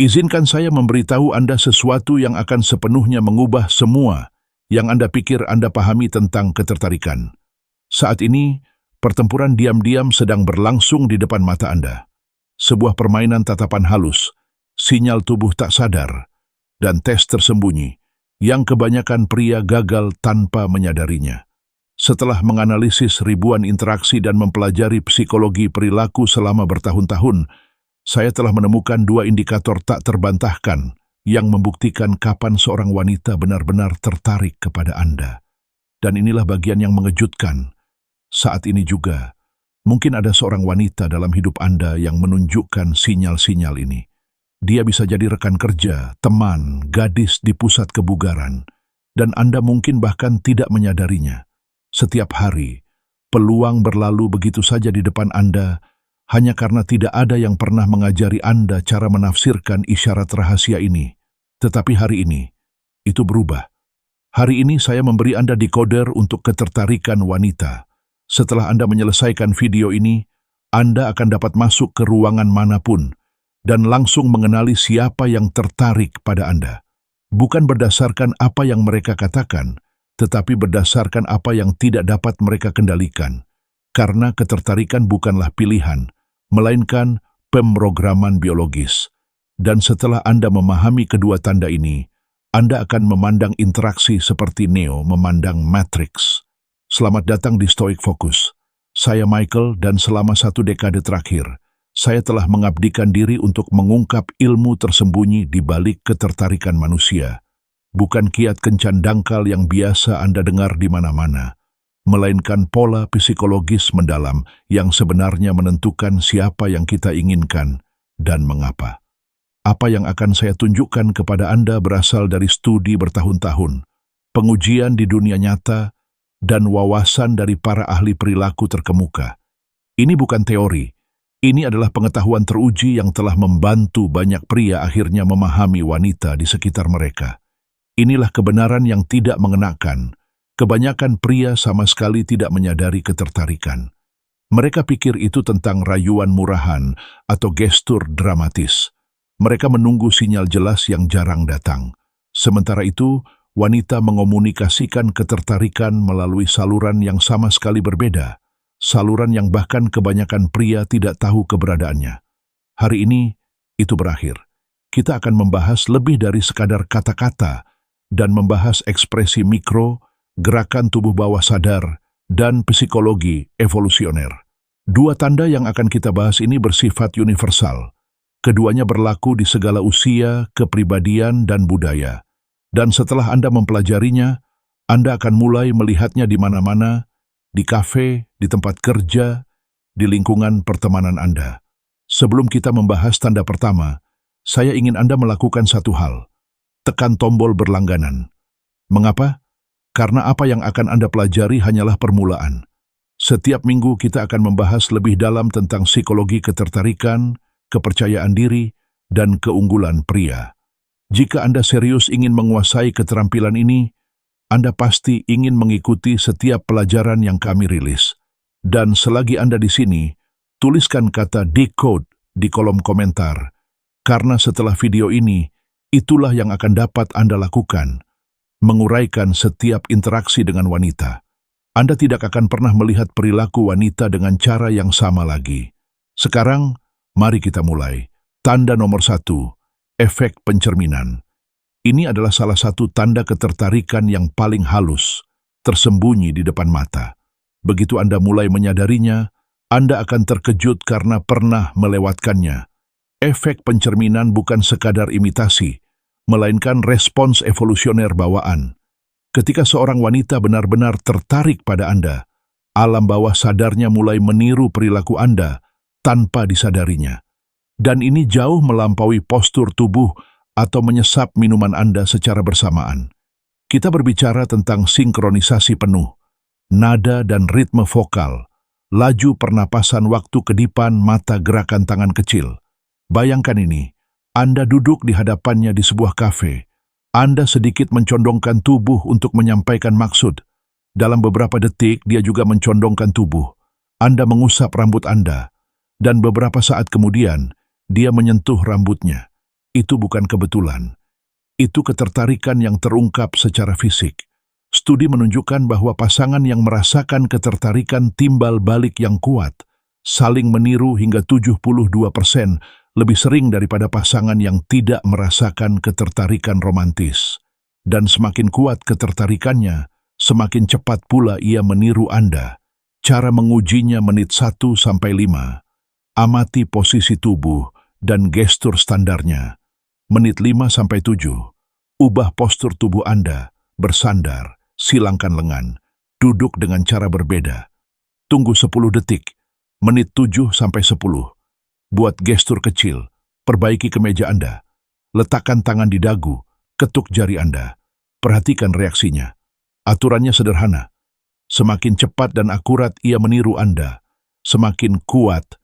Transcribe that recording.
Izinkan saya memberitahu Anda sesuatu yang akan sepenuhnya mengubah semua yang Anda pikir Anda pahami tentang ketertarikan. Saat ini, pertempuran diam-diam sedang berlangsung di depan mata Anda. Sebuah permainan tatapan halus, sinyal tubuh tak sadar, dan tes tersembunyi yang kebanyakan pria gagal tanpa menyadarinya. Setelah menganalisis ribuan interaksi dan mempelajari psikologi perilaku selama bertahun-tahun, saya telah menemukan dua indikator tak terbantahkan yang membuktikan kapan seorang wanita benar-benar tertarik kepada Anda. Dan inilah bagian yang mengejutkan. Saat ini juga, mungkin ada seorang wanita dalam hidup Anda yang menunjukkan sinyal-sinyal ini. Dia bisa jadi rekan kerja, teman, gadis di pusat kebugaran, dan Anda mungkin bahkan tidak menyadarinya. Setiap hari, peluang berlalu begitu saja di depan Anda, hanya karena tidak ada yang pernah mengajari Anda cara menafsirkan isyarat rahasia ini. Tetapi hari ini, itu berubah. Hari ini saya memberi Anda decoder untuk ketertarikan wanita. Setelah Anda menyelesaikan video ini, Anda akan dapat masuk ke ruangan manapun dan langsung mengenali siapa yang tertarik pada Anda. Bukan berdasarkan apa yang mereka katakan, tetapi berdasarkan apa yang tidak dapat mereka kendalikan. Karena ketertarikan bukanlah pilihan, melainkan pemrograman biologis. Dan setelah Anda memahami kedua tanda ini, Anda akan memandang interaksi seperti Neo memandang Matrix. Selamat datang di Stoic Focus. Saya Michael dan selama 1 dekade terakhir, saya telah mengabdikan diri untuk mengungkap ilmu tersembunyi di balik ketertarikan manusia. Bukan kiat kencan dangkal yang biasa Anda dengar di mana-mana, melainkan pola psikologis mendalam yang sebenarnya menentukan siapa yang kita inginkan dan mengapa. Apa yang akan saya tunjukkan kepada Anda berasal dari studi bertahun-tahun, pengujian di dunia nyata, dan wawasan dari para ahli perilaku terkemuka. Ini bukan teori, ini adalah pengetahuan teruji yang telah membantu banyak pria akhirnya memahami wanita di sekitar mereka. Inilah kebenaran yang tidak mengenakan. Kebanyakan pria sama sekali tidak menyadari ketertarikan. Mereka pikir itu tentang rayuan murahan atau gestur dramatis. Mereka menunggu sinyal jelas yang jarang datang. Sementara itu, wanita mengomunikasikan ketertarikan melalui saluran yang sama sekali berbeda. Saluran yang bahkan kebanyakan pria tidak tahu keberadaannya. Hari ini, itu berakhir. Kita akan membahas lebih dari sekadar kata-kata dan membahas ekspresi mikro, gerakan tubuh bawah sadar, dan psikologi evolusioner. Dua tanda yang akan kita bahas ini bersifat universal. Keduanya berlaku di segala usia, kepribadian, dan budaya. Dan setelah Anda mempelajarinya, Anda akan mulai melihatnya di mana-mana, di kafe, di tempat kerja, di lingkungan pertemanan Anda. Sebelum kita membahas tanda pertama, saya ingin Anda melakukan satu hal. Tekan tombol berlangganan. Mengapa? Karena apa yang akan Anda pelajari hanyalah permulaan. Setiap minggu kita akan membahas lebih dalam tentang psikologi ketertarikan, kepercayaan diri, dan keunggulan pria. Jika Anda serius ingin menguasai keterampilan ini, Anda pasti ingin mengikuti setiap pelajaran yang kami rilis. Dan selagi Anda di sini, tuliskan kata decode di kolom komentar. Karena setelah video ini, itulah yang akan dapat Anda lakukan. Menguraikan setiap interaksi dengan wanita. Anda tidak akan pernah melihat perilaku wanita dengan cara yang sama lagi. Sekarang, mari kita mulai. Tanda nomor 1, efek pencerminan. Ini adalah salah satu tanda ketertarikan yang paling halus, tersembunyi di depan mata. Begitu Anda mulai menyadarinya, Anda akan terkejut karena pernah melewatkannya. Efek pencerminan bukan sekadar imitasi, melainkan respons evolusioner bawaan. Ketika seorang wanita benar-benar tertarik pada Anda, alam bawah sadarnya mulai meniru perilaku Anda tanpa disadarinya. Dan ini jauh melampaui postur tubuh atau menyesap minuman Anda secara bersamaan. Kita berbicara tentang sinkronisasi penuh, nada dan ritme vokal, laju pernapasan waktu kedipan mata gerakan tangan kecil. Bayangkan ini. Anda duduk di hadapannya di sebuah kafe. Anda sedikit mencondongkan tubuh untuk menyampaikan maksud. Dalam beberapa detik, dia juga mencondongkan tubuh. Anda mengusap rambut Anda. Dan beberapa saat kemudian, dia menyentuh rambutnya. Itu bukan kebetulan. Itu ketertarikan yang terungkap secara fisik. Studi menunjukkan bahwa pasangan yang merasakan ketertarikan timbal balik yang kuat, saling meniru hingga 72% lebih sering daripada pasangan yang tidak merasakan ketertarikan romantis. Dan semakin kuat ketertarikannya, semakin cepat pula ia meniru Anda. Cara mengujinya menit 1-5. Amati posisi tubuh dan gestur standarnya. Menit 5-7. Ubah postur tubuh Anda, bersandar, silangkan lengan, duduk dengan cara berbeda. Tunggu 10 detik. Menit 7-10. Buat gestur kecil, perbaiki kemeja Anda. Letakkan tangan di dagu, ketuk jari Anda. Perhatikan reaksinya. Aturannya sederhana. Semakin cepat dan akurat ia meniru Anda, semakin kuat